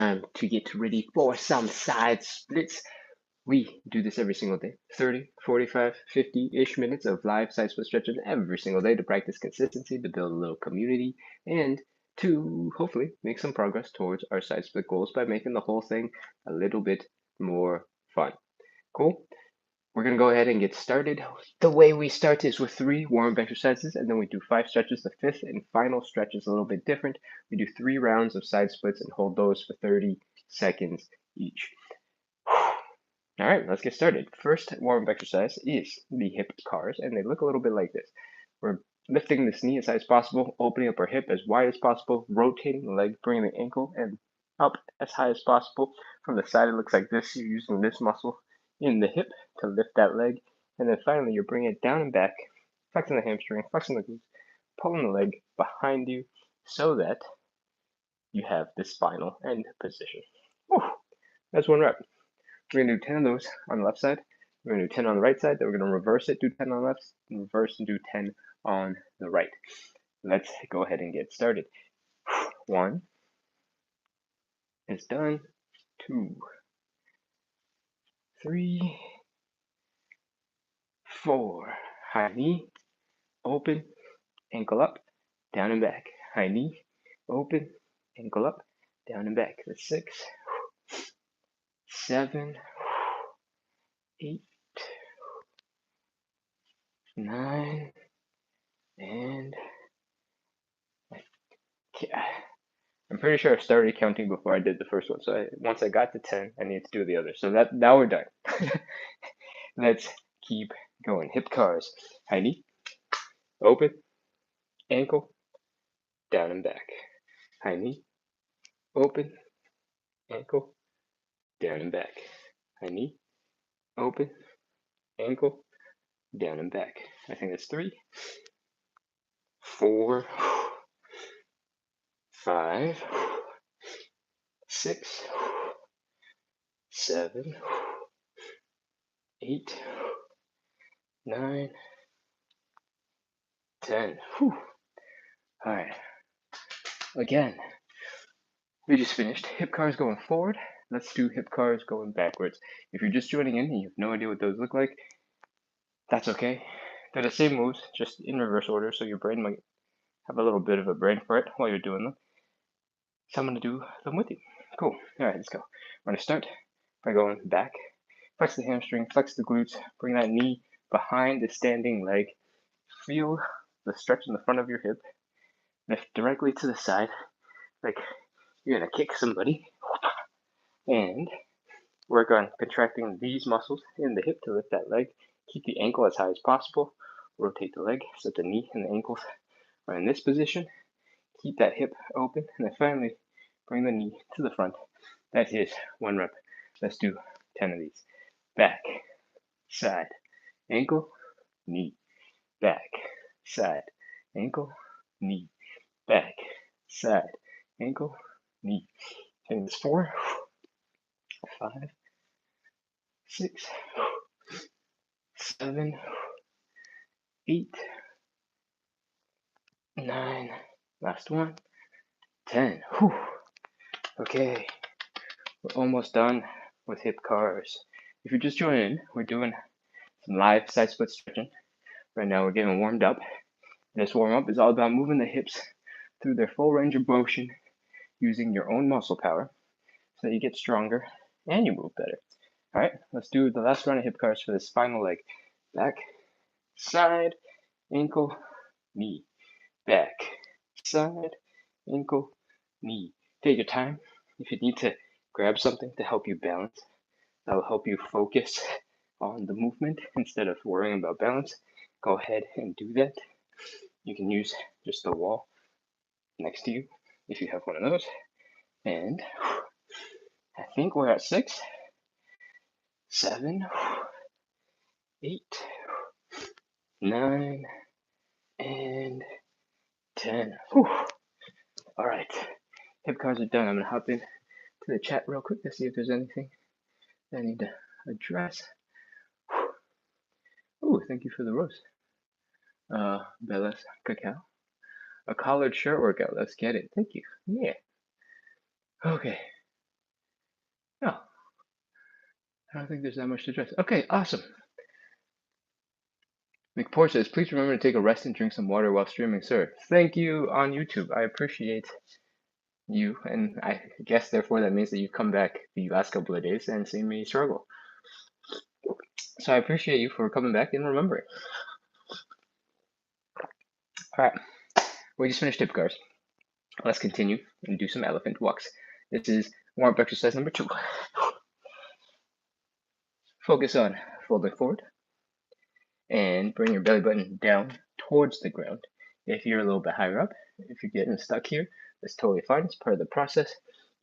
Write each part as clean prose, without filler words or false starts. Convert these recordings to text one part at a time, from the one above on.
time to get ready for some side splits. We do this every single day, 30, 45, 50-ish minutes of live side split stretches every single day to practice consistency, to build a little community, and to hopefully make some progress towards our side split goals by making the whole thing a little bit more fun. Cool? We're going to go ahead and get started. The way we start is with 3 warm-up exercises, and then we do 5 stretches. The 5th and final stretch is a little bit different. We do 3 rounds of side splits and hold those for 30 seconds each. All right, let's get started. First warm-up exercise is the hip cars, and they look a little bit like this. We're lifting this knee as high as possible, opening up our hip as wide as possible, rotating the leg, bringing the ankle and up as high as possible. From the side, it looks like this. You're using this muscle in the hip to lift that leg, and then finally you're bringing it down and back, flexing the hamstring, flexing the glutes, pulling the leg behind you so that you have this final end position. Whew, that's 1 rep. We're going to do 10 of those on the left side. We're going to do 10 on the right side. Then we're going to reverse it, do 10 on the left, and reverse and do 10 on the right. Let's go ahead and get started. 1 is done. 2, 3, 4. High knee, open, ankle up, down and back. High knee, open, ankle up, down and back. That's 6, 7, 8, 9, and I'm pretty sure I started counting before I did the first one. So once I got to 10, I need to do the other. So now we're done. Let's keep going. Hip cars. High knee, open, ankle, down and back. High knee, open, ankle, down and back. High knee, open, ankle, down and back. I think that's 3, 4, 5, 6, 7, 8, 9, 10. Whew. All right. Again, we just finished hip cars going forward. Let's do hip cars going backwards. If you're just joining in and you have no idea what those look like, that's okay. They're the same moves, just in reverse order, so your brain might have a little bit of a brain fart while you're doing them. So I'm going to do them with you. Cool. All right, let's go. We're going to start by going back. Flex the hamstring, flex the glutes, bring that knee behind the standing leg. Feel the stretch in the front of your hip. Lift directly to the side, like you're going to kick somebody. And work on contracting these muscles in the hip to lift that leg. Keep the ankle as high as possible. Rotate the leg so that the knee and the ankles are in this position. Keep that hip open, and then finally bring the knee to the front. That is 1 rep. Let's do 10 of these. Back, side, ankle, knee, back, side, ankle, knee, back, side, ankle, knee. I think it's 4, 5, 6, 7, 8, 9, last one, 10. Whew. Okay, we're almost done with hip cars. If you're just joining in, we're doing some live side split stretching. Right now we're getting warmed up. This warm up is all about moving the hips through their full range of motion using your own muscle power so that you get stronger and you move better. All right, let's do the last round of hip cars for this final leg. Back, side, ankle, knee, back, side, ankle, knee. Take your time. If you need to grab something to help you balance, that will help you focus on the movement instead of worrying about balance. Go ahead and do that. You can use just the wall next to you if you have one of those. And I think we're at 6, 7, 8, 9, and 10. Whew. All right, hip cars are done. I'm gonna hop in to the chat real quick to see if there's anything that I need to address. Oh, thank you for the rose. Bella's cacao. A collared shirt workout. Let's get it. Thank you. Yeah. Okay. Oh, I don't think there's that much to address. Okay, awesome. McPour says, please remember to take a rest and drink some water while streaming, sir. Thank you on YouTube. I appreciate you, and I guess therefore that means that you've come back the last couple of days and seen me struggle. So I appreciate you for coming back and remembering. All right, we just finished hip guards. Let's continue and do some elephant walks. This is warm-up exercise number 2. Focus on folding forward and bring your belly button down towards the ground. If you're a little bit higher up, if you're getting stuck here, that's totally fine. It's part of the process.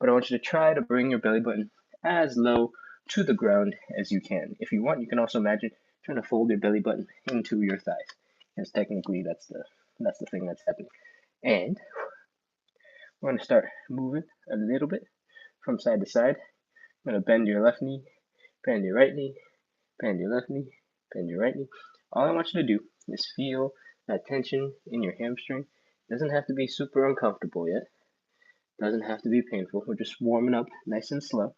But I want you to try to bring your belly button as low to the ground as you can. If you want, you can also imagine trying to fold your belly button into your thighs, because technically that's the thing that's happening. And we're going to start moving a little bit from side to side. I'm going to bend your left knee, bend your right knee, bend your left knee, bend your right knee. All I want you to do is feel that tension in your hamstring. It doesn't have to be super uncomfortable yet. It doesn't have to be painful. We're just warming up nice and slow.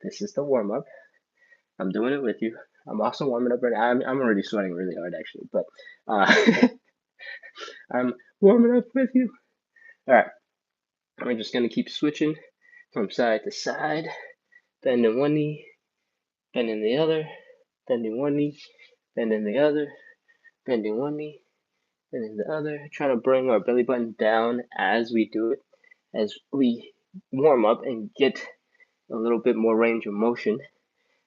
This is the warm up. I'm doing it with you. I'm also warming up right now. I'm already sweating really hard actually, but I'm warming up with you. All right. We're just gonna keep switching from side to side, bending one knee, bending the other, bending one knee, bending the other, bending one knee, bending the other. Trying to bring our belly button down as we do it, as we warm up and get a little bit more range of motion.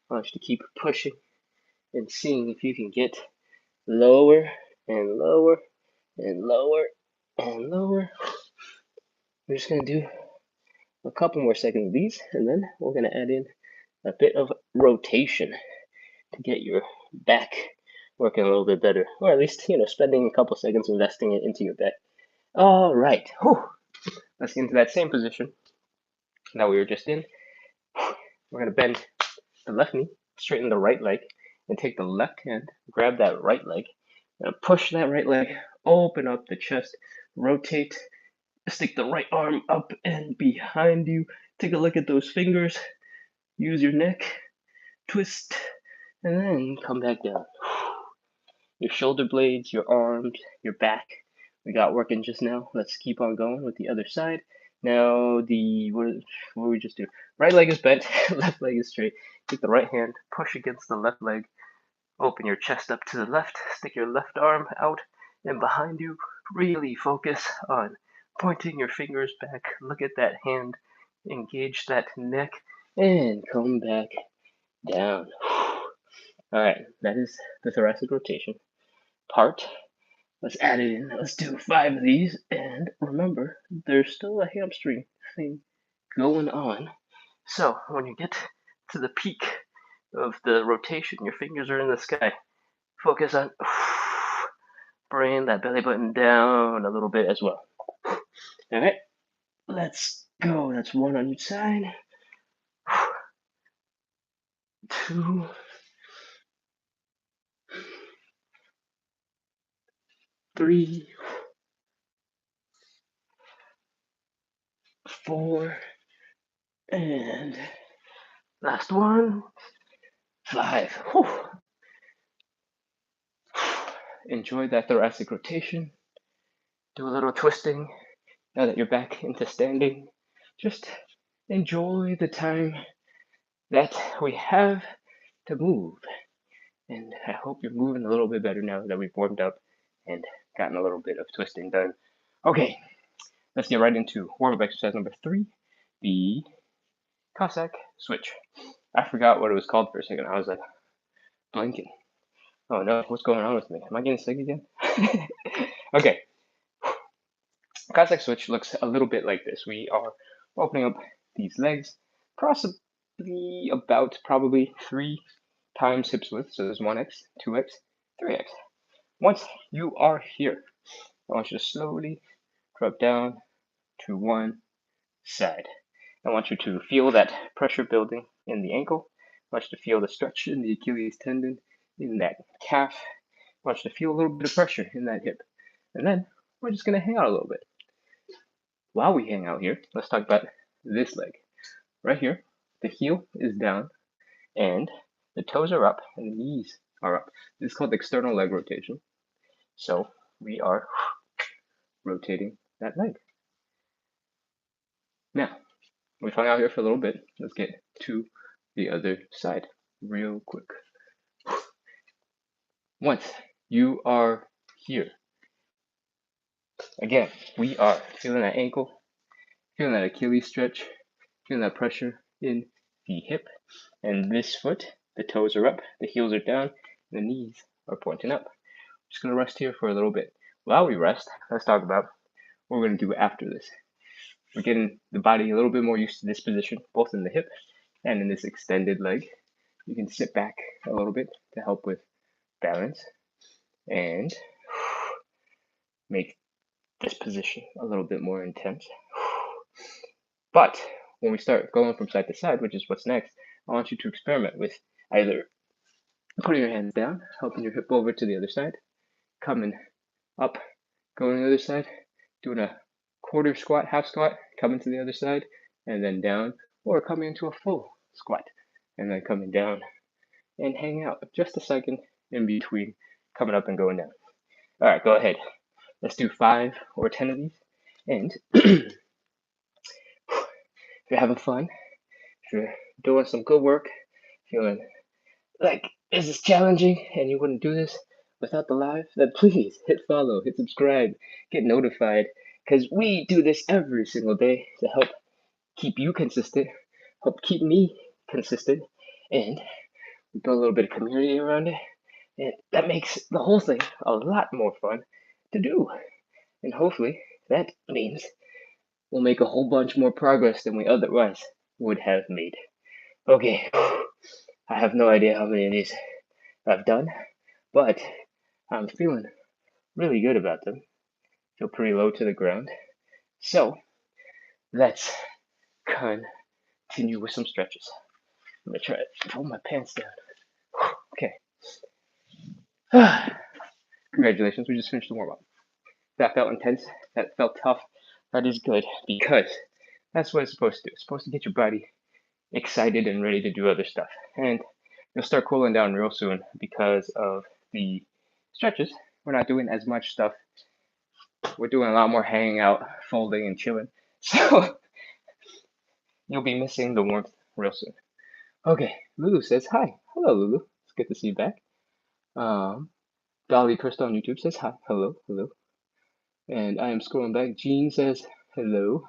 I want you to keep pushing and seeing if you can get lower and lower and lower and lower. We're just gonna do a couple more seconds of these, and then we're gonna add in a bit of rotation to get your back working a little bit better, or at least, spending a couple seconds investing it into your back. All right, let's get into that same position that we were just in. We're gonna bend the left knee, straighten the right leg, and take the left hand, grab that right leg, and push that right leg, open up the chest, rotate, stick the right arm up and behind you. Take a look at those fingers, use your neck, twist, and then come back down. Your shoulder blades, your arms, your back, we got working just now. Let's keep on going with the other side. Now, what did we just do? Right leg is bent, left leg is straight. Take the right hand, push against the left leg, open your chest up to the left, stick your left arm out and behind you. Really focus on pointing your fingers back. Look at that hand, engage that neck, and come back down. All right, that is the thoracic rotation part. Let's add it in. Let's do 5 of these. And remember, there's still a hamstring thing going on. So when you get to the peak of the rotation, your fingers are in the sky. Focus on bringing that belly button down a little bit as well. All right, let's go. That's 1 on each side. 2. 3. 4. And last one. 5. Whew. Enjoy that thoracic rotation. Do a little twisting now that you're back into standing. Just enjoy the time that we have to move. And I hope you're moving a little bit better now that we've warmed up and gotten a little bit of twisting done. Okay, let's get right into warm-up exercise number 3, the Cossack switch. I forgot what it was called for a second. I was like blinking. Oh no, what's going on with me? Am I getting sick again? Okay. Cossack switch looks a little bit like this. We are opening up these legs, possibly about probably 3 times hips width. So there's 1x, 2x, 3x. Once you are here, I want you to slowly drop down to one side. I want you to feel that pressure building in the ankle. I want you to feel the stretch in the Achilles tendon, in that calf. I want you to feel a little bit of pressure in that hip. And then we're just going to hang out a little bit. While we hang out here, let's talk about this leg. Right here, the heel is down and the toes are up and the knees are up. This is called external leg rotation. So we are rotating that leg. Now, we've hung out here for a little bit. Let's get to the other side real quick. Once you are here, again, we are feeling that ankle, feeling that Achilles stretch, feeling that pressure in the hip. And this foot, the toes are up, the heels are down, the knees are pointing up. Just going to rest here for a little bit. While we rest, let's talk about what we're going to do after this. We're getting the body a little bit more used to this position, both in the hip and in this extended leg. You can sit back a little bit to help with balance and make this position a little bit more intense. But when we start going from side to side, which is what's next, I want you to experiment with either putting your hands down, helping your hip over to the other side, coming up, going to the other side, doing a quarter squat, half squat, coming to the other side, and then down, or coming into a full squat, and then coming down, and hanging out just a second in between coming up and going down. All right, go ahead. Let's do 5 or 10 of these. And if you're having fun, if you're doing some good work, feeling like this is challenging and you wouldn't do this without the live, then please hit follow, hit subscribe, get notified, because we do this every single day to help keep you consistent, help keep me consistent, and we build a little bit of community around it, and that makes the whole thing a lot more fun to do. And hopefully that means we'll make a whole bunch more progress than we otherwise would have made. Okay, I have no idea how many of these I've done, but I'm feeling really good about them. Feel pretty low to the ground. So let's continue with some stretches. I'm gonna try to pull my pants down. Okay. Congratulations, we just finished the warm-up. That felt intense, that felt tough. That is good because that's what it's supposed to do. It's supposed to get your body excited and ready to do other stuff. And you'll start cooling down real soon because of the stretches. We're not doing as much stuff. We're doing a lot more hanging out, folding, and chilling. So you'll be missing the warmth real soon. Okay, Lulu says hi. Hello, Lulu. It's good to see you back. Dolly Crystal on YouTube says hi. Hello, hello. And I am scrolling back. Jean says hello.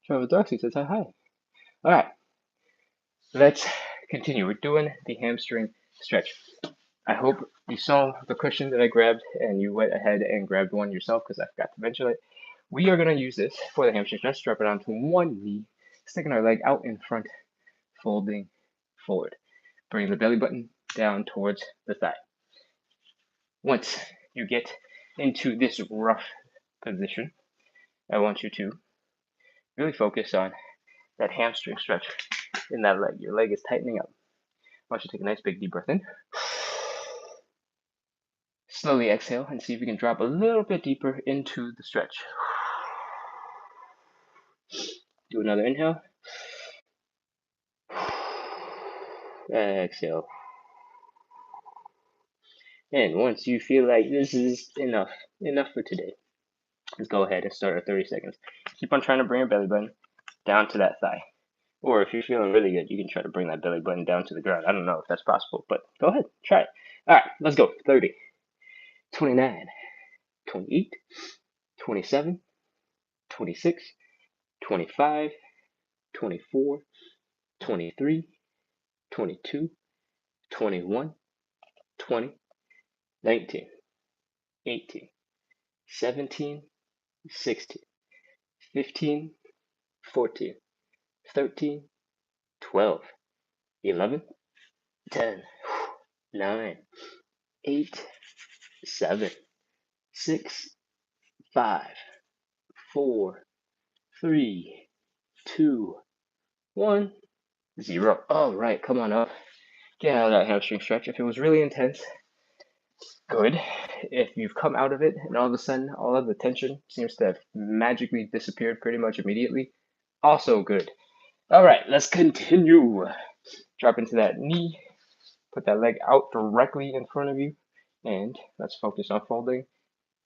Trevor Darcy says hi. All right, let's continue. We're doing the hamstring stretch. I hope you saw the cushion that I grabbed and you went ahead and grabbed one yourself because I forgot to mention it. We are going to use this for the hamstring stretch. Strap it onto one knee, sticking our leg out in front, folding forward. Bring the belly button down towards the thigh. Once you get into this rough position, I want you to really focus on that hamstring stretch in that leg. Your leg is tightening up. I want you to take a nice big deep breath in. Slowly exhale and see if you can drop a little bit deeper into the stretch. Do another inhale. Exhale. And once you feel like this is enough for today, let's go ahead and start at 30 seconds. Keep on trying to bring your belly button down to that thigh. Or if you're feeling really good, you can try to bring that belly button down to the ground. I don't know if that's possible, but go ahead, try it. All right, let's go. 30, 29, 28, 27, 26, 25, 24, 23, 22, 21, 20, 19, 18, 17, 16, 15, 14, 13, 12, 11, 10, 9, 8, 7, 6, 5, 4, 3, 2, 1, 0. All right, come on up. Get out of that hamstring stretch. If it was really intense, good. If you've come out of it and all of a sudden all of the tension seems to have magically disappeared pretty much immediately, also good. All right, let's continue. Drop into that knee, put that leg out directly in front of you, and let's focus on folding,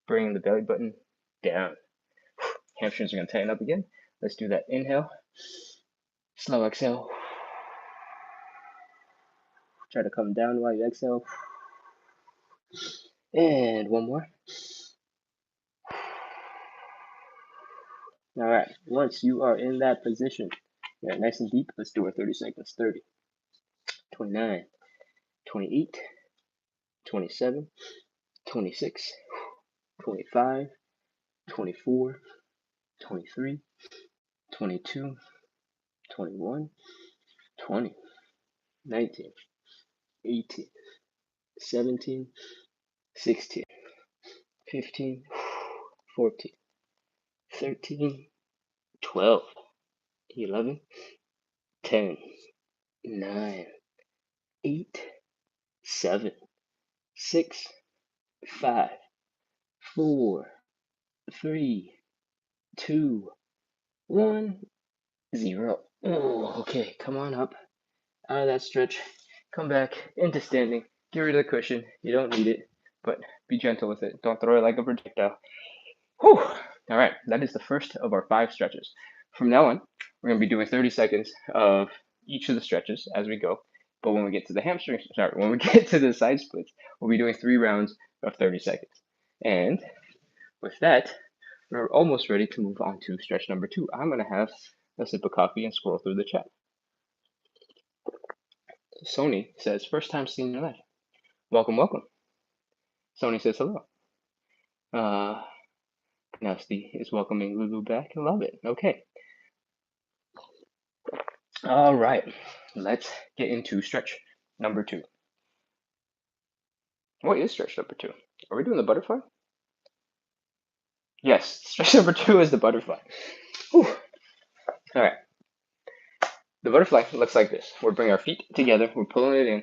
bringing the belly button down. Hamstrings are gonna tighten up again. Let's do that inhale, slow exhale. Try to come down while you exhale. And one more. All right, once you are in that position, yeah, nice and deep, let's do our 30 seconds. 30, 29, 28, 27, 26, 25, 24, 23, 22, 21, 20, 19, 18, 17, 16, 15, 14, 13, 12, 11, 10, 9, 8, 7, 6, 5, 4, 3, 2, 1, 0. Oh, okay, come on up out of that stretch. Come back into standing. Get rid of the cushion. You don't need it, but be gentle with it. Don't throw it like a projectile. Whew. All right, that is the first of our 5 stretches. From now on, we're going to be doing 30 seconds of each of the stretches as we go. But when we get to the hamstring, when we get to the side splits, we'll be doing 3 rounds of 30 seconds. And with that, we're almost ready to move on to stretch number 2. I'm going to have a sip of coffee and scroll through the chat. Sony says, first time seeing your life. Welcome, welcome. Sony says hello. Nasty is welcoming Lulu back. I love it. Okay. All right. Let's get into stretch number 2. What is stretch number 2? Are we doing the butterfly? Yes, stretch number 2 is the butterfly. Whew. All right. The butterfly looks like this. We're bringing our feet together. We're pulling it in.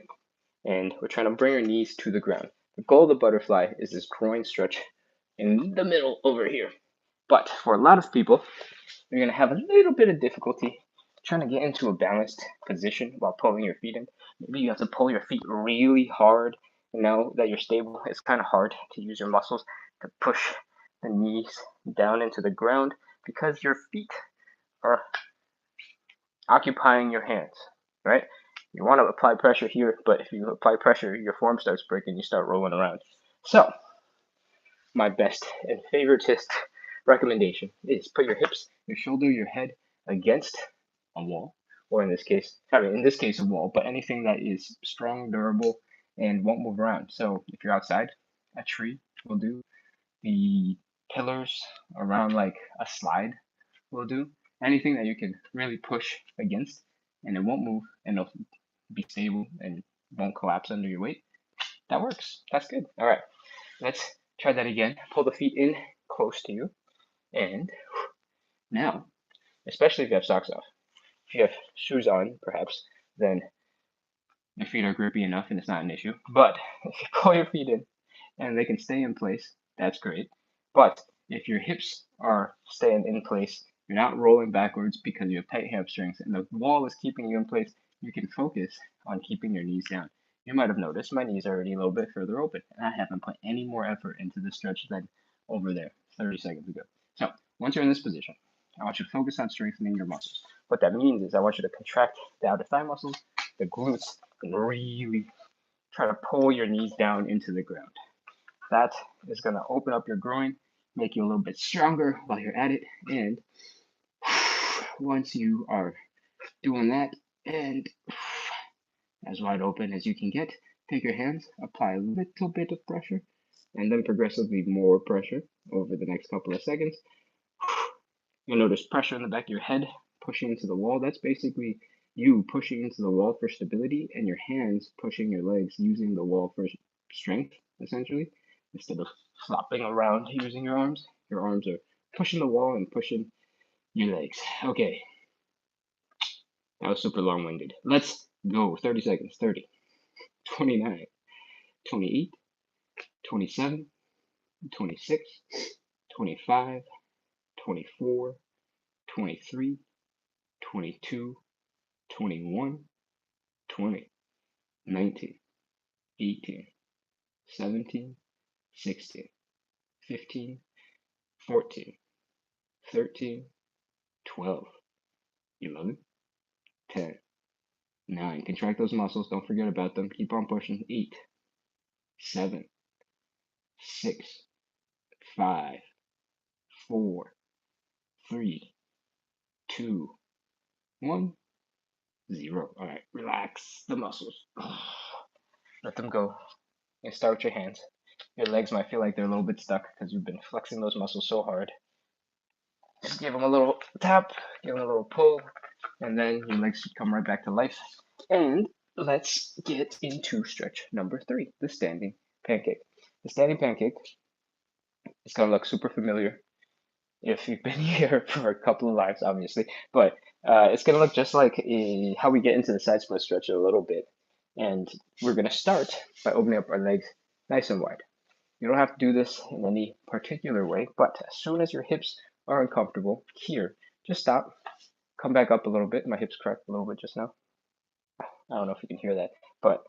And we're trying to bring our knees to the ground. The goal of the butterfly is this groin stretch in the middle over here. But for a lot of people, you're going to have a little bit of difficulty trying to get into a balanced position while pulling your feet in. Maybe you have to pull your feet really hard. And now that you're stable, it's kind of hard to use your muscles to push the knees down into the ground because your feet are occupying your hands, right? You want to apply pressure here, but if you apply pressure, your form starts breaking, you start rolling around. So, my best and favoritist recommendation is put your hips, your shoulder, your head against a wall, or in this case, a wall, but anything that is strong, durable, and won't move around. So, if you're outside, a tree will do. The pillars around like a slide will do. Anything that you can really push against and it won't move and it'll be stable and won't collapse under your weight. That works. That's good. All right, let's try that again. Pull the feet in close to you. And now, especially if you have socks off, if you have shoes on, perhaps, then your feet are grippy enough and it's not an issue. But if you pull your feet in and they can stay in place, that's great. But if your hips are staying in place, you're not rolling backwards because you have tight hamstrings and the wall is keeping you in place, you can focus on keeping your knees down. You might have noticed my knees are already a little bit further open, and I haven't put any more effort into the stretch than over there 30 seconds ago. So once you're in this position, I want you to focus on strengthening your muscles. What that means is I want you to contract the outer thigh muscles, the glutes, and really try to pull your knees down into the ground. That is going to open up your groin, make you a little bit stronger while you're at it. And once you are doing that and as wide open as you can get, take your hands, apply a little bit of pressure, and then progressively more pressure over the next couple of seconds. You'll notice pressure in the back of your head, pushing into the wall. That's basically you pushing into the wall for stability and your hands pushing your legs using the wall for strength, essentially, instead of flopping around using your arms. Your arms are pushing the wall and pushing your legs. Okay. That was super long-winded. Let's go. 30 seconds. 30, 29, 28, 27, 26, 25, 24, 23, 22, 21, 20, 19, 18, 17, 16, 15, 14, 13, 12, 11, 10, 9. Contract those muscles. Don't forget about them. Keep on pushing. 8, 7, 6, 5, 4, 3, 2, 1, 0. All right, relax the muscles. Let them go. And start with your hands. Your legs might feel like they're a little bit stuck because you've been flexing those muscles so hard. Just give them a little tap, give them a little pull, and then your legs should come right back to life. And let's get into stretch number 3, the standing pancake. The standing pancake is going to look super familiar if you've been here for a couple of lives, obviously, but it's going to look just like how we get into the side split stretch a little bit. And we're going to start by opening up our legs nice and wide. You don't have to do this in any particular way, but as soon as your hips are uncomfortable here, just stop, come back up a little bit. My hips cracked a little bit just now. I don't know if you can hear that, but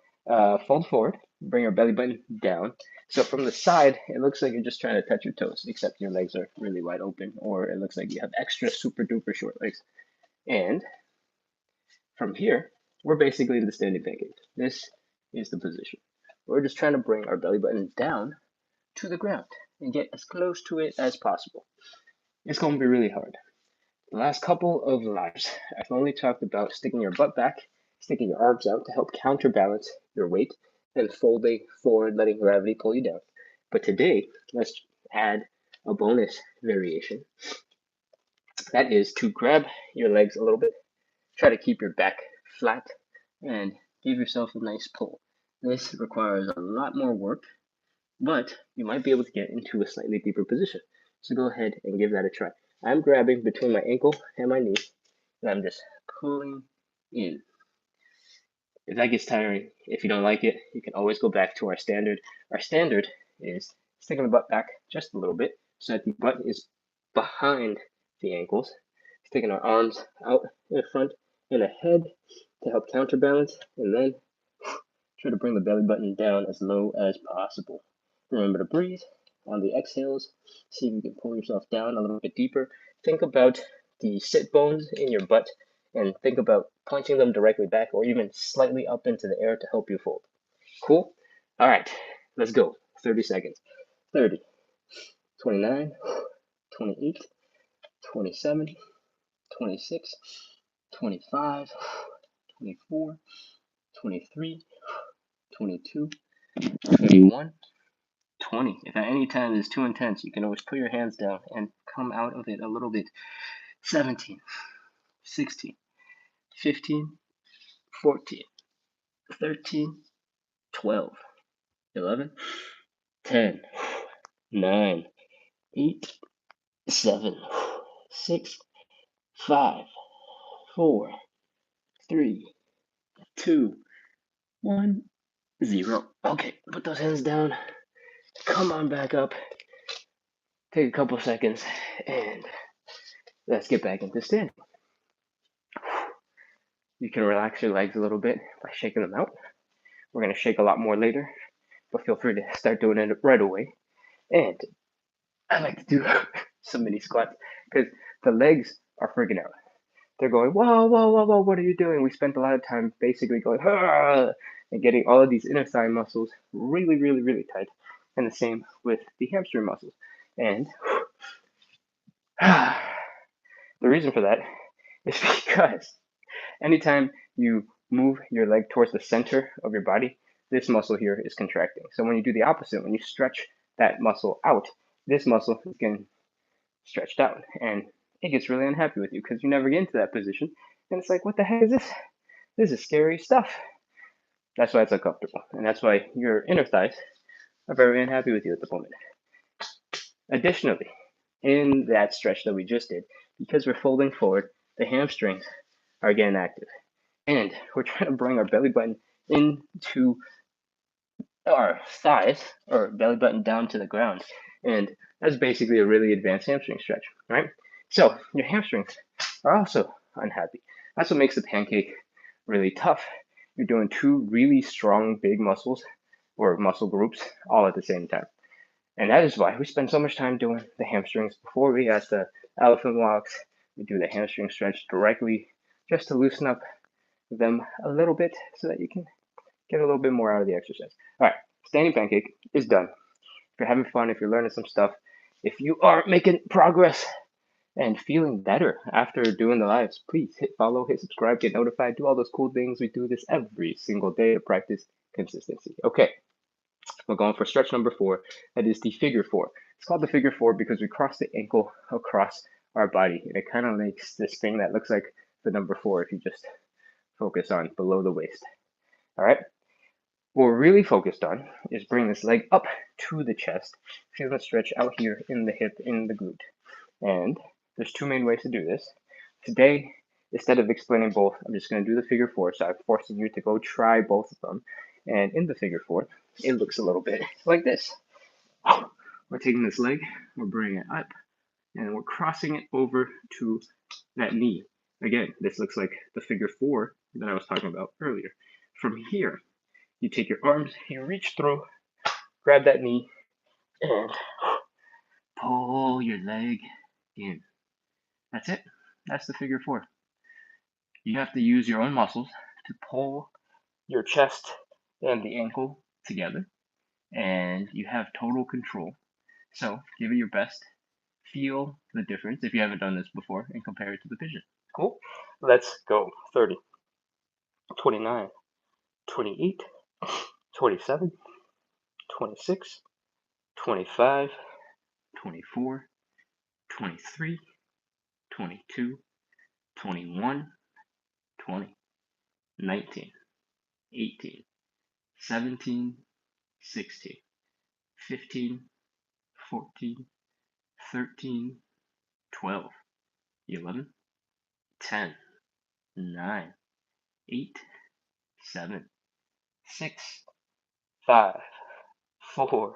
fold forward, bring your belly button down. So from the side, it looks like you're just trying to touch your toes, except your legs are really wide open, or it looks like you have extra super duper short legs. And from here, we're basically in the standing pancake. This is the position. We're just trying to bring our belly button down to the ground and get as close to it as possible. It's going to be really hard. The last couple of lives, I've only talked about sticking your butt back, sticking your arms out to help counterbalance your weight, and folding forward, letting gravity pull you down. But today, let's add a bonus variation. That is to grab your legs a little bit, try to keep your back flat, and give yourself a nice pull. This requires a lot more work, but you might be able to get into a slightly deeper position. So go ahead and give that a try. I'm grabbing between my ankle and my knee, and I'm just pulling in. If that gets tiring, if you don't like it, you can always go back to our standard. Our standard is sticking the butt back just a little bit so that the butt is behind the ankles, sticking our arms out in front and ahead to help counterbalance, and then try to bring the belly button down as low as possible. Remember to breathe on the exhales. See if you can pull yourself down a little bit deeper. Think about the sit bones in your butt and think about pointing them directly back or even slightly up into the air to help you fold. Cool? All right, let's go. 30 seconds. 30, 29, 28, 27, 26, 25, 24, 23, 22, 31, 20. If at any time it's too intense, you can always put your hands down and come out of it a little bit. 17, 16, 15, 14, 13, 12, 11, 10, 9, 8, 7, 6, 5, 4, 3, 2, 1, 0. Okay, put those hands down. Come on back up. Take a couple seconds and let's get back into standing. You can relax your legs a little bit by shaking them out. We're going to shake a lot more later, but feel free to start doing it right away. And I like to do some mini squats because the legs are freaking out. They're going, whoa, whoa, whoa, whoa, what are you doing? We spent a lot of time basically going, ah, and getting all of these inner thigh muscles really, really, really tight. And the same with the hamstring muscles. And the reason for that is because anytime you move your leg towards the center of your body, this muscle here is contracting. So when you do the opposite, when you stretch that muscle out, this muscle is getting stretched out. And it gets really unhappy with you because you never get into that position. And it's like, what the heck is this? This is scary stuff. That's why it's uncomfortable. And that's why your inner thighs are very unhappy with you at the moment. Additionally, in that stretch that we just did, because we're folding forward, the hamstrings are getting active. And we're trying to bring our belly button into our thighs, or belly button down to the ground. And that's basically a really advanced hamstring stretch, right? So your hamstrings are also unhappy. That's what makes the pancake really tough, you're doing two really strong big muscles or muscle groups all at the same time. And that is why we spend so much time doing the hamstrings before we ask the elephant walks. We do the hamstring stretch directly just to loosen up them a little bit so that you can get a little bit more out of the exercise. All right, standing pancake is done. If you're having fun, if you're learning some stuff, if you are making progress and feeling better after doing the lives, please hit follow, hit subscribe, get notified, do all those cool things. We do this every single day to practice consistency. Okay, we're going for stretch number 4. That is the figure 4. It's called the figure 4 because we cross the ankle across our body, and it kind of makes this thing that looks like the number 4 if you just focus on below the waist. All right. What we're really focused on is bring this leg up to the chest, feel the stretch out here in the hip, in the glute. And there's 2 main ways to do this. Today, instead of explaining both, I'm just going to do the figure 4, so I'm forcing you to go try both of them. And in the figure 4, it looks a little bit like this. We're taking this leg, we're bringing it up, and we're crossing it over to that knee. Again, this looks like the figure 4 that I was talking about earlier. From here, you take your arms, you reach through, grab that knee, and pull your leg in. That's it. That's the figure 4. You have to use your own muscles to pull your chest and the ankle together, and you have total control. So give it your best. Feel the difference if you haven't done this before and compare it to the vision. Cool? Let's go. 30, 29, 28, 27, 26, 25, 24, 23, 22, 21, 20, 19, 18, 17, 16, 15, 14, 13, 12, 11, 10, 9, 8, 7, 6, 5, 4,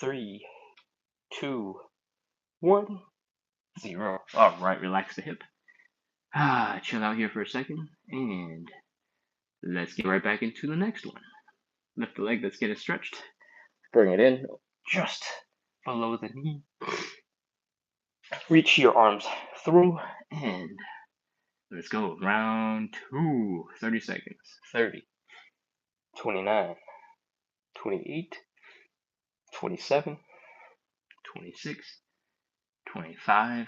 3, 2, 1, 0. All right, relax the hip. Chill out here for a second, and let's get right back into the next one. Lift the leg, let's get it stretched. Bring it in just below the knee. Reach your arms through, and let's go. Round 2, 30 seconds. 30, 29, 28, 27, 26, 25,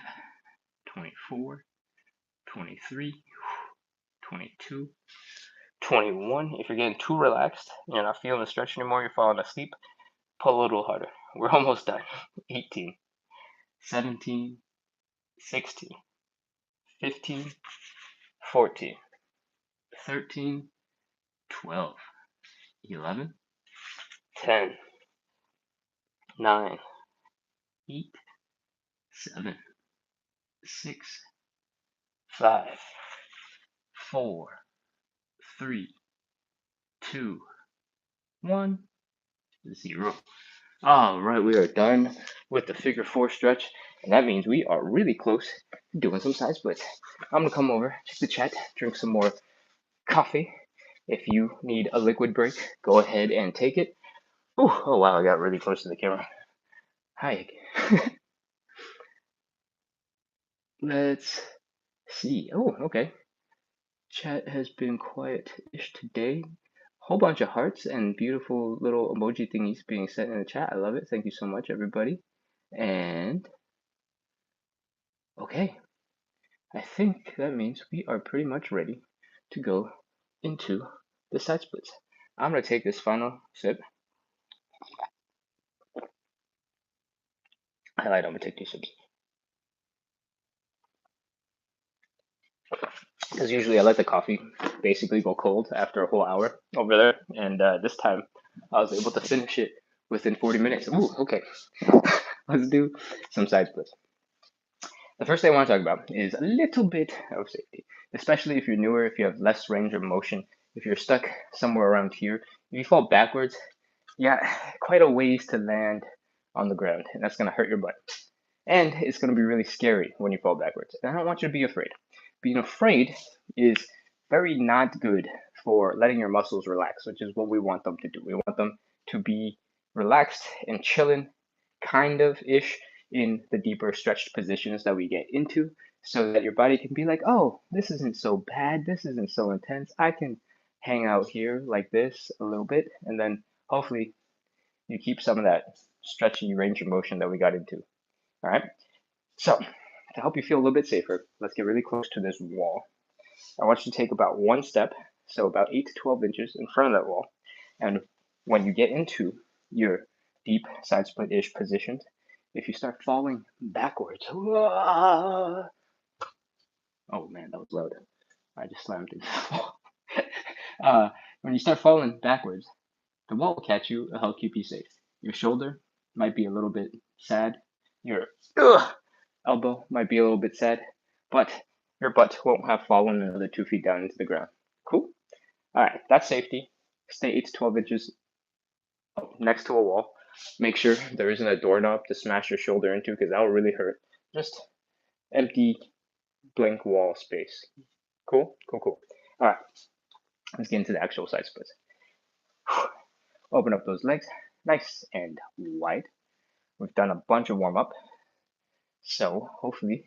24, 23, 22, 21. If you're getting too relaxed, you're not feeling the stretch anymore, you're falling asleep, pull a little harder. We're almost done. 18, 17, 16, 15, 14, 13, 12, 11, 10, 9, 8, 7, 6, 5, 4, 3, 2, 1, 0. All right, we are done with the figure 4 stretch, and that means we are really close to doing some side splits. I'm gonna come over, check the chat, drink some more coffee. If you need a liquid break, go ahead and take it. Ooh, oh wow, I got really close to the camera. Hi. Let's see. Oh, okay. Chat has been quiet-ish today. Whole bunch of hearts and beautiful little emoji thingies being sent in the chat. I love it. Thank you so much, everybody. And okay, I think that means we are pretty much ready to go into the side splits. I'm gonna take this final sip. I lied, I'm gonna take 2 sips. Because usually I let the coffee basically go cold after a whole hour over there, and this time I was able to finish it within 40 minutes. Ooh, okay. Let's do some side splits. The first thing I want to talk about is a little bit of safety, especially if you're newer, if you have less range of motion, if you're stuck somewhere around here. If you fall backwards, yeah, quite a ways to land on the ground, and that's going to hurt your butt. And it's going to be really scary when you fall backwards. And I don't want you to be afraid. Being afraid is very not good for letting your muscles relax, which is what we want them to do. We want them to be relaxed and chilling, kind of ish, in the deeper stretched positions that we get into, so that your body can be like, oh, this isn't so bad, this isn't so intense. I can hang out here like this a little bit, and then hopefully you keep some of that stretchy range of motion that we got into. All right. So to help you feel a little bit safer, let's get really close to this wall. I want you to take about one step, so about 8 to 12 inches in front of that wall. And when you get into your deep side split-ish positions, if you start falling backwards, oh man, that was loud. I just slammed into the wall. When you start falling backwards, the wall will catch you, it'll help keep you safe. Your shoulder might be a little bit sad. Your elbow might be a little bit sad, but your butt won't have fallen another 2 feet down into the ground. Cool? All right, that's safety. Stay 8 to 12 inches next to a wall. Make sure there isn't a doorknob to smash your shoulder into because that will really hurt. Just empty, blank wall space. Cool? Cool. All right, let's get into the actual side splits. Open up those legs nice and wide. We've done a bunch of warm up, so hopefully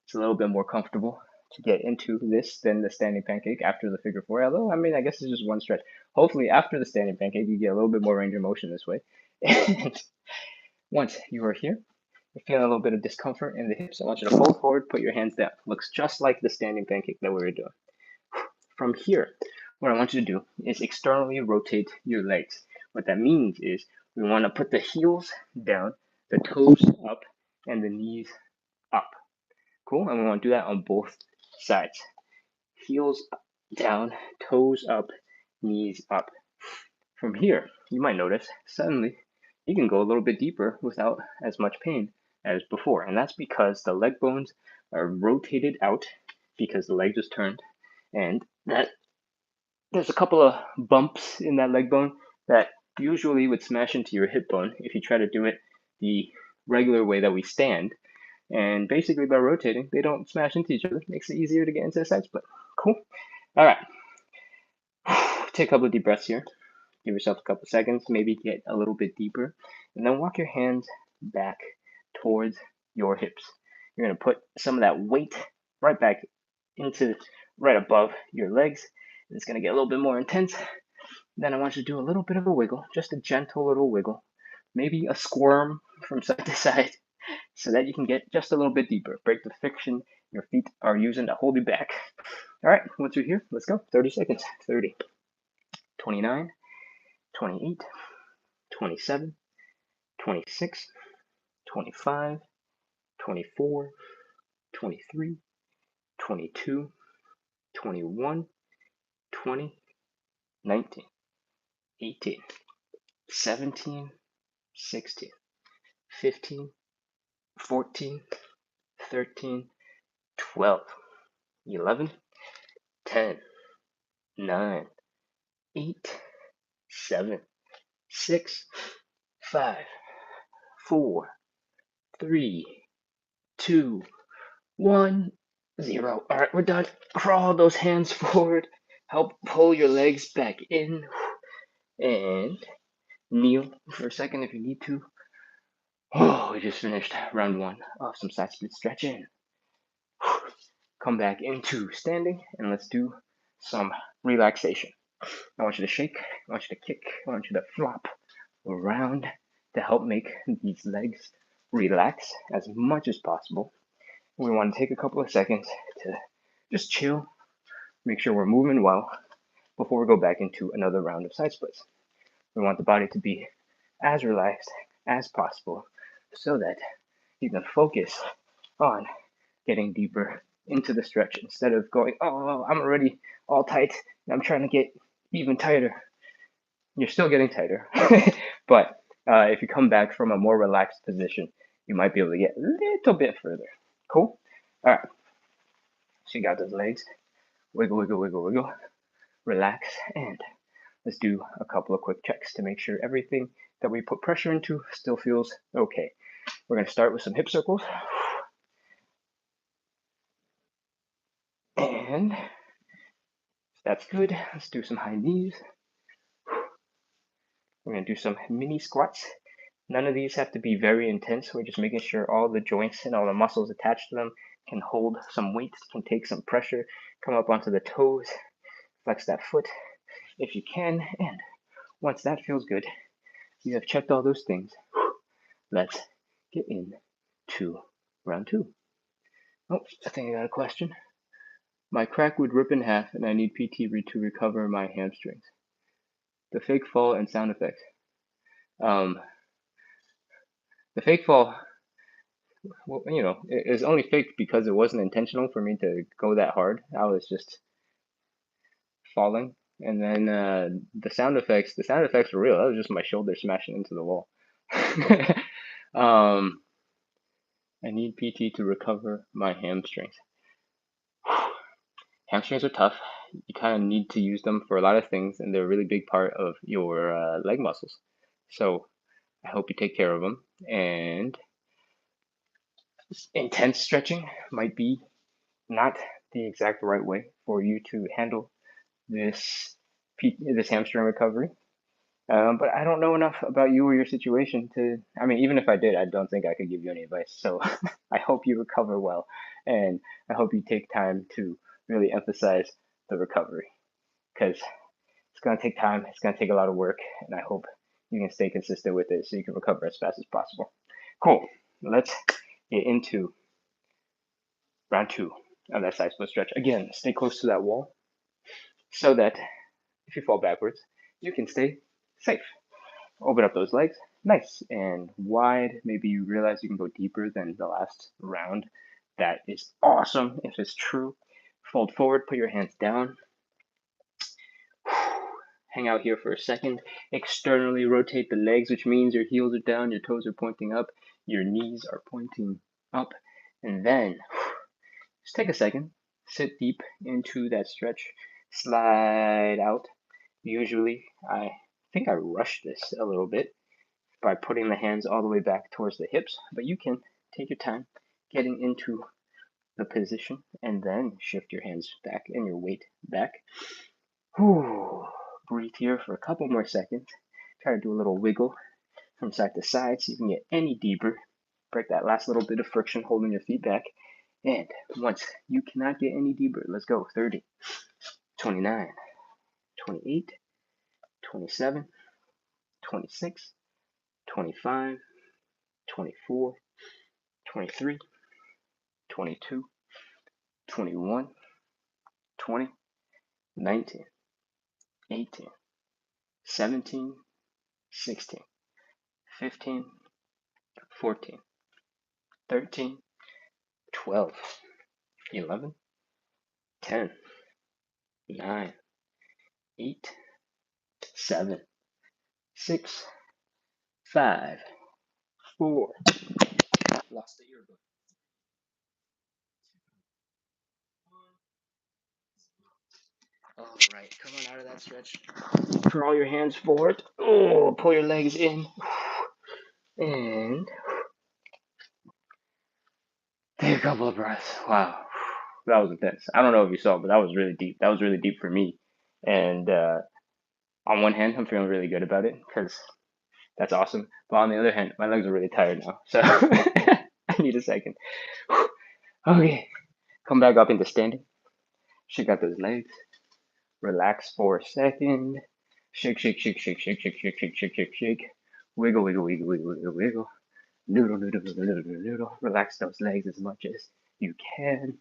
it's a little bit more comfortable to get into this than the standing pancake after the figure four. Although, I mean, I guess it's just one stretch. Hopefully, after the standing pancake, you get a little bit more range of motion this way. And once you are here, you're feeling a little bit of discomfort in the hips. I want you to fold forward, put your hands down. Looks just like the standing pancake that we were doing. From here, what I want you to do is externally rotate your legs. What that means is we want to put the heels down, the toes up, and the knees up. Cool? And we want to do that on both sides. Heels down, toes up, knees up. From here, you might notice suddenly you can go a little bit deeper without as much pain as before. And that's because the leg bones are rotated out because the leg just turned. And that there's a couple of bumps in that leg bone that usually would smash into your hip bone if you try to do it the regular way that we stand. And basically by rotating, they don't smash into each other. It makes it easier to get into a side split. Cool? All right. Take a couple of deep breaths here. Give yourself a couple seconds, maybe get a little bit deeper. And then walk your hands back towards your hips. You're going to put some of that weight right back into right above your legs. And it's going to get a little bit more intense. Then I want you to do a little bit of a wiggle, just a gentle little wiggle. Maybe a squirm from side to side, so that you can get just a little bit deeper. Break the friction your feet are using to hold you back. All right, once you're here, let's go. 30 seconds. 30, 29, 28, 27, 26, 25, 24, 23, 22, 21, 20, 19, 18, 17, 16, 15, 14, 13, 12, 11, 10, 9, 8, 7, 6, 5, 4, 3, 2, 1, 0. All right, we're done. Crawl those hands forward. Help pull your legs back in. And kneel for a second if you need to. Oh, we just finished round 1 of some side split stretching. Come back into standing and let's do some relaxation. I want you to shake, I want you to kick, I want you to flop around to help make these legs relax as much as possible. We want to take a couple of seconds to just chill, make sure we're moving well before we go back into another round of side splits. We want the body to be as relaxed as possible so that you can focus on getting deeper into the stretch instead of going, oh, I'm already all tight and I'm trying to get even tighter. You're still getting tighter, but if you come back from a more relaxed position, you might be able to get a little bit further. Cool? All right. So you got those legs. Wiggle, wiggle, wiggle, wiggle. Relax, and let's do a couple of quick checks to make sure everything that we put pressure into still feels okay. We're going to start with some hip circles. And That's good. Let's do some high knees. We're gonna do some mini squats. None of these have to be very intense. We're just making sure all the joints and all the muscles attached to them can hold some weight, can take some pressure, come up onto the toes, flex that foot if you can, and once that feels good, you have checked all those things. Let's get into round two. Oh, I think I got a question. My crack would rip in half and I need PT to recover my hamstrings. The fake fall and sound effects. The fake fall, well, is only faked because it wasn't intentional for me to go that hard. I was just falling. And then the sound effects were real. That was just my shoulder smashing into the wall. I need PT to recover my hamstrings. Hamstrings are tough. You kind of need to use them for a lot of things, and they're a really big part of your leg muscles. So I hope you take care of them. And intense stretching might be not the exact right way for you to handle this hamstring recovery. But I don't know enough about you or your situation to, I mean, even if I did, I don't think I could give you any advice. So I hope you recover well, and I hope you take time to really emphasize the recovery, because it's going to take time, it's going to take a lot of work, and I hope you can stay consistent with it so you can recover as fast as possible. Cool. Let's get into round two of that side split stretch. Again, stay close to that wall so that if you fall backwards, you can stay safe. Open up those legs, nice and wide. Maybe you realize you can go deeper than the last round. That is awesome if it's true. Fold forward, put your hands down. Hang out here for a second. Externally rotate the legs, which means your heels are down, your toes are pointing up, your knees are pointing up. And then just take a second, sit deep into that stretch, slide out. Usually, I think I rush this a little bit by putting the hands all the way back towards the hips, but you can take your time getting into the position and then shift your hands back and your weight back. Whew. Breathe here for a couple more seconds. Try to do a little wiggle from side to side so you can get any deeper. Break that last little bit of friction holding your feet back. And once you cannot get any deeper, let's go. 30, 29, 28, 27, 26, 25, 24, 23, 22, 21, 20, 19, 18, 17, 16, 15, 14, 13, 12, 11, 10, 9, 8, 7, 6, 5, 4. Lost the earbud. All right, come on out of that stretch. Draw your hands forward. Oh, pull your legs in. And take a couple of breaths. Wow, that was intense. I don't know if you saw, but that was really deep. That was really deep for me. And on one hand, I'm feeling really good about it because that's awesome. But on the other hand, my legs are really tired now. So I need a second. Okay, come back up into standing. Shake out those legs. Relax for a second. Shake, shake, shake, shake, shake, shake, shake, shake, shake, shake, shake. Wiggle, wiggle, wiggle, wiggle, wiggle, wiggle. Noodle, noodle, noodle, noodle, noodle. Relax those legs as much as you can.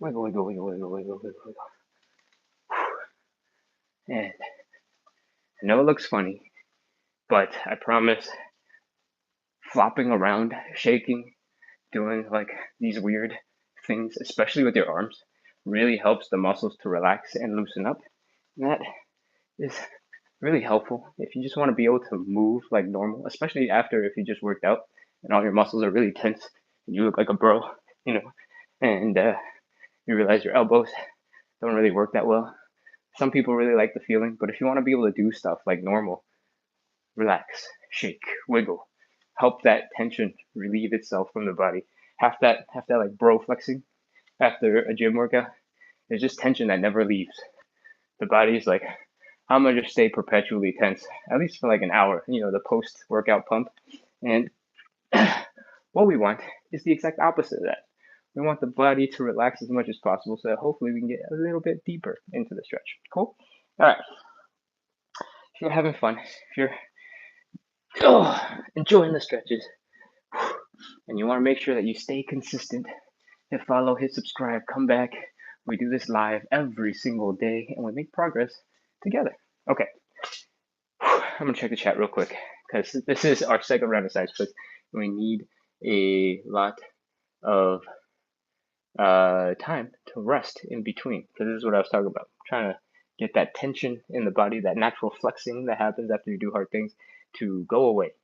Wiggle, wiggle, wiggle, wiggle, wiggle, wiggle, wiggle. And I know it looks funny, but I promise flopping around, shaking, doing like these weird things, especially with your arms, really helps the muscles to relax and loosen up. And that is really helpful if you just want to be able to move like normal, especially after if you just worked out and all your muscles are really tense and you look like a bro, and you realize your elbows don't really work that well. Some people really like the feeling, but if you want to be able to do stuff like normal, relax, shake, wiggle, help that tension relieve itself from the body. Half that like bro flexing after a gym workout is just tension that never leaves. the body's like, I'm gonna just stay perpetually tense, at least for like an hour, the post-workout pump. And what we want is the exact opposite of that. We want the body to relax as much as possible so that hopefully we can get a little bit deeper into the stretch. Cool? All right. If you're having fun, if you're enjoying the stretches, and you want to make sure that you stay consistent, hit follow, hit subscribe, come back. We do this live every single day and we make progress together. Okay. I'm going to check the chat real quick because this is our second round of side splits. We need a lot of time to rest in between, because this is what I was talking about. I'm trying to get that tension in the body, that natural flexing that happens after you do hard things, to go away.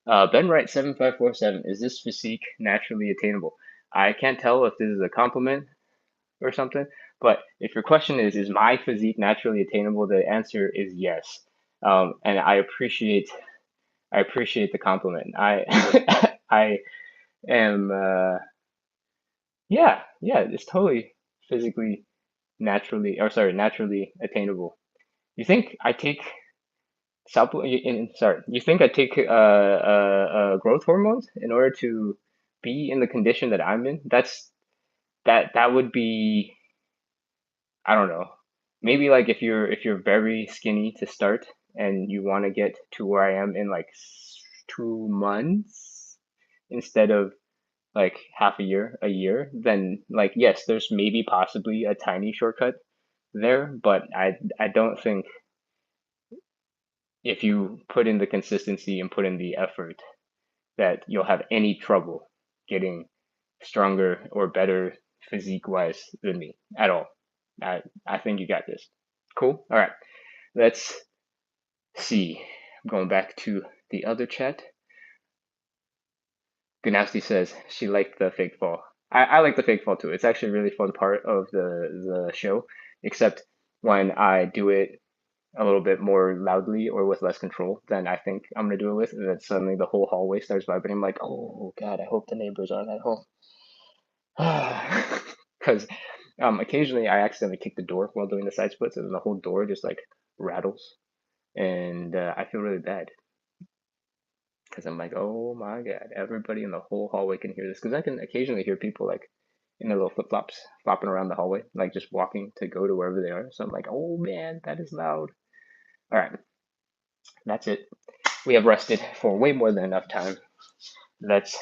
Ben Wright 7547, is this physique naturally attainable? I can't tell if this is a compliment or something, but if your question is my physique naturally attainable, the answer is yes. And I appreciate the compliment. I am yeah, it's totally physically naturally attainable. You think I take you think I take growth hormones in order to be in the condition that I'm in? That would be, I don't know. Maybe like if you're very skinny to start and you want to get to where I am in like 2 months instead of like half a year, then like yes, there's maybe possibly a tiny shortcut there, but I don't think if you put in the consistency and put in the effort that you'll have any trouble getting stronger or better physique wise than me at all. I think you got this. Cool. All right. Let's see. I'm going back to the other chat. Ganowski says she liked the fake fall. I like the fake fall too. It's actually a really fun part of the show, except when I do it a little bit more loudly or with less control than I think I'm gonna do it with, and then suddenly the whole hallway starts vibrating. I'm like, oh God, I hope the neighbors aren't at home. Because occasionally I accidentally kick the door while doing the side splits, and the whole door just like rattles, and I feel really bad because I'm like, oh my God, everybody in the whole hallway can hear this. Because I can occasionally hear people like in their little flip flops flopping around the hallway, like just walking to go to wherever they are. So I'm like, oh man, that is loud. All right, that's it. We have rested for way more than enough time. Let's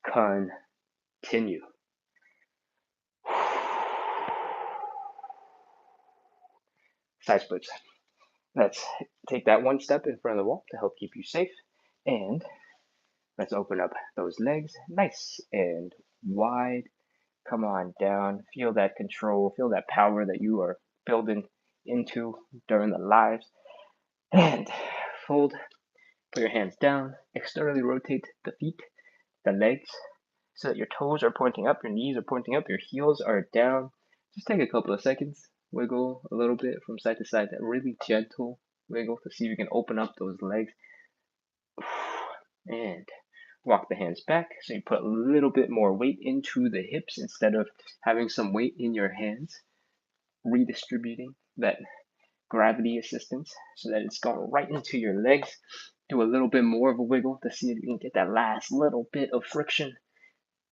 continue. Side splits. Let's take that one step in front of the wall to help keep you safe. And let's open up those legs nice and wide. Come on down. Feel that control. Feel that power that you are building into during the lives. And fold. Put your hands down. Externally rotate the feet, the legs, so that your toes are pointing up, your knees are pointing up, your heels are down. Just take a couple of seconds. Wiggle a little bit from side to side. That really gentle wiggle to see if you can open up those legs. And walk the hands back so you put a little bit more weight into the hips instead of having some weight in your hands, redistributing that gravity assistance so that it's going right into your legs. Do a little bit more of a wiggle to see if you can get that last little bit of friction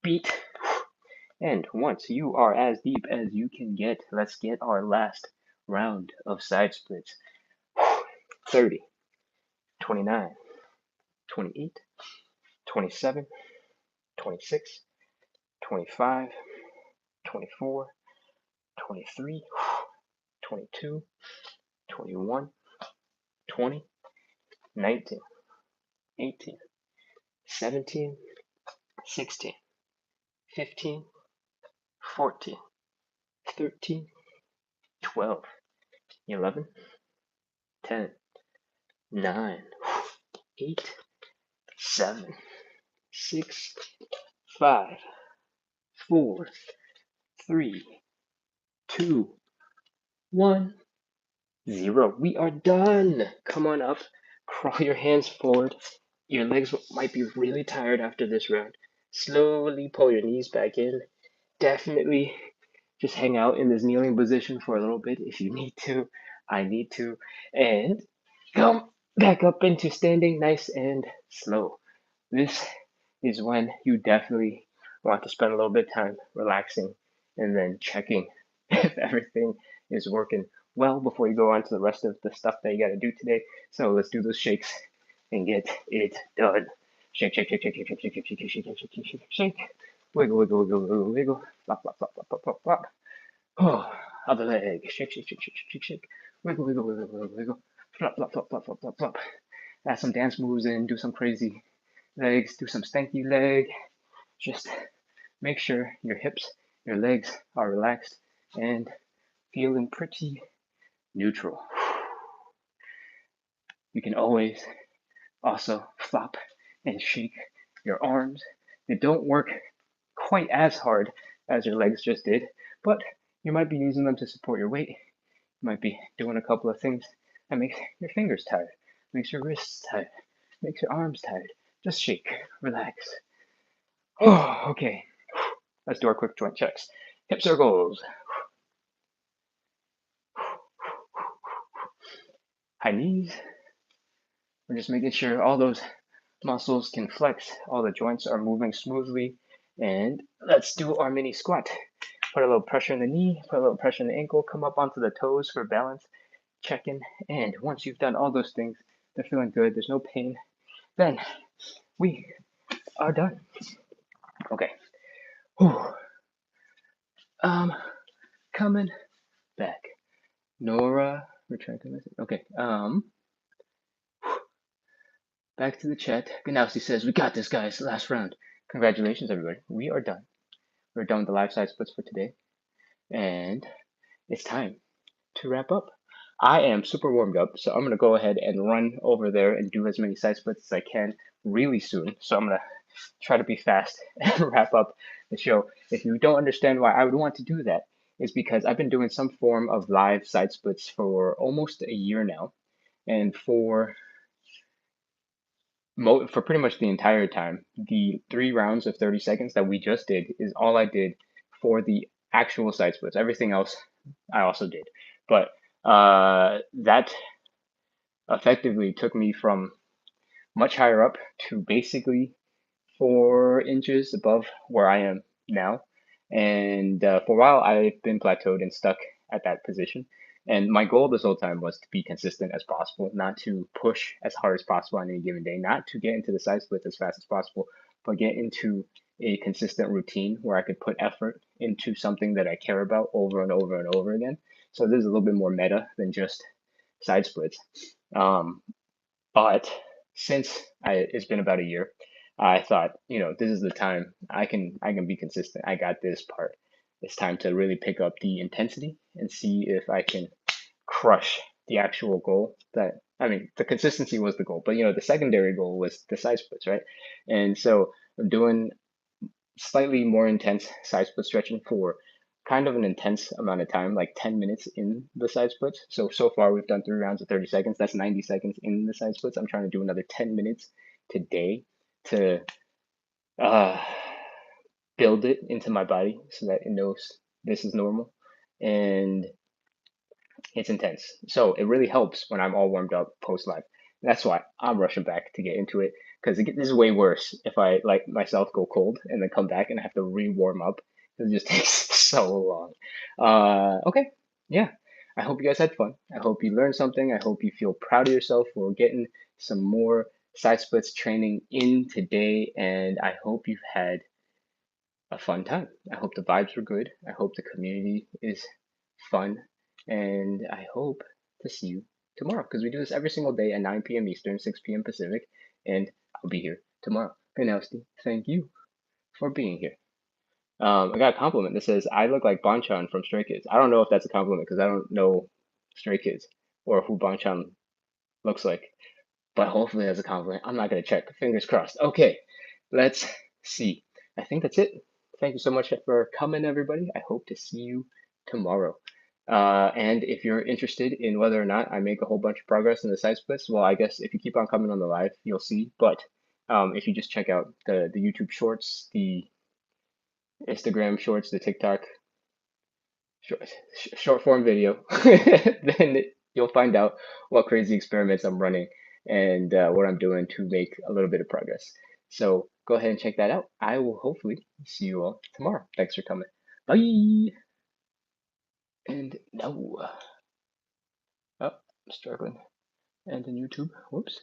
beat. And once you are as deep as you can get, let's get our last round of side splits. 30, 29, 28, 27, 26, 25, 24, 23, 22, 21, 20, 19, 18, 17, 16, 15, 14, 13, 12, 11, 10, 9, 8, 7, 6, 5, 4, 3, 2, 1, 0. We are done. Come on up. Crawl your hands forward. Your legs might be really tired after this round. Slowly pull your knees back in. Definitely just hang out in this kneeling position for a little bit if you need to. I need to. And come back up into standing nice and slow. This is when you definitely want to spend a little bit of time relaxing and then checking if everything is working well before you go on to the rest of the stuff that you got to do today. So let's do those shakes and get it done. Shake, shake, shake, shake, shake, shake, shake, shake, shake, shake, shake, shake, shake, shake. Wiggle, wiggle, wiggle, wiggle, wiggle. Flop, flop, flop, flop, flop, flop, flop. Oh, other leg. Shake, shake, shake, shake, shake, shake. Wiggle, wiggle, wiggle, wiggle, wiggle. Flop, flop, flop, flop, flop, flop, flop. Add some dance moves in. Do some crazy legs. Do some stanky leg. Just make sure your hips, your legs are relaxed and feeling pretty neutral. You can always also flop and shake your arms. They don't work quite as hard as your legs just did, but you might be using them to support your weight. You might be doing a couple of things that makes your fingers tired, makes your wrists tired, makes your arms tired. Just shake, relax. Oh, okay. Let's do our quick joint checks. Hip circles. High knees. We're just making sure all those muscles can flex, all the joints are moving smoothly. And let's do our mini squat. Put a little pressure in the knee, put a little pressure in the ankle, come up onto the toes for balance, check in. And once you've done all those things, they're feeling good, there's no pain, then we are done. Okay. Whew. Coming back. Nora, return to message. Okay. Back to the chat. Ganowski says, we got this, guys. Last round. Congratulations, everybody. We are done. We're done with the live side splits for today. And it's time to wrap up. I am super warmed up, so I'm going to go ahead and run over there and do as many side splits as I can really soon. So I'm going to try to be fast and wrap up the show. If you don't understand why I would want to do that, is because I've been doing some form of live side splits for almost a year now. And for pretty much the entire time, the 3 rounds of 30 seconds that we just did is all I did for the actual side splits. Everything else I also did. But that effectively took me from much higher up to basically 4 inches above where I am now. And for a while, I've been plateaued and stuck at that position. And my goal this whole time was to be consistent as possible, not to push as hard as possible on any given day, not to get into the side splits as fast as possible, but get into a consistent routine where I could put effort into something that I care about over and over and over again. So this is a little bit more meta than just side splits. But since it's been about a year, I thought, this is the time I can be consistent. I got this part. It's time to really pick up the intensity and see if I can crush the actual goal. The consistency was the goal, but the secondary goal was the side splits, right? And so I'm doing slightly more intense side split stretching for kind of an intense amount of time, like 10 minutes in the side splits. So far we've done 3 rounds of 30 seconds. That's 90 seconds in the side splits. I'm trying to do another 10 minutes today to build it into my body so that it knows this is normal. And it's intense. So it really helps when I'm all warmed up post live. That's why I'm rushing back to get into it, because this is way worse if I like myself go cold and then come back and I have to re-warm up. It just takes so long. Okay, yeah. I hope you guys had fun. I hope you learned something. I hope you feel proud of yourself for getting some more side splits training in today, and I hope you've had a fun time. I hope the vibes were good. I hope the community is fun, and I hope to see you tomorrow, because we do this every single day at 9 p.m. Eastern, 6 p.m. Pacific, and I'll be here tomorrow. Ganowski, thank you for being here. I got a compliment that says I look like Bonchan from Stray Kids. I don't know if that's a compliment because I don't know Stray Kids or who Bonchan looks like, but hopefully that's a compliment. I'm not gonna check. Fingers crossed. Okay, let's see. I think that's it. Thank you so much for coming, everybody. I hope to see you tomorrow. And if you're interested in whether or not I make a whole bunch of progress in the side splits, well, I guess if you keep on coming on the live, you'll see. But if you just check out the YouTube shorts, the Instagram shorts, the TikTok short form video, then you'll find out what crazy experiments I'm running and what I'm doing to make a little bit of progress. So go ahead and check that out. I will hopefully see you all tomorrow. Thanks for coming. Bye. And no, oh, I'm struggling. And in YouTube, whoops.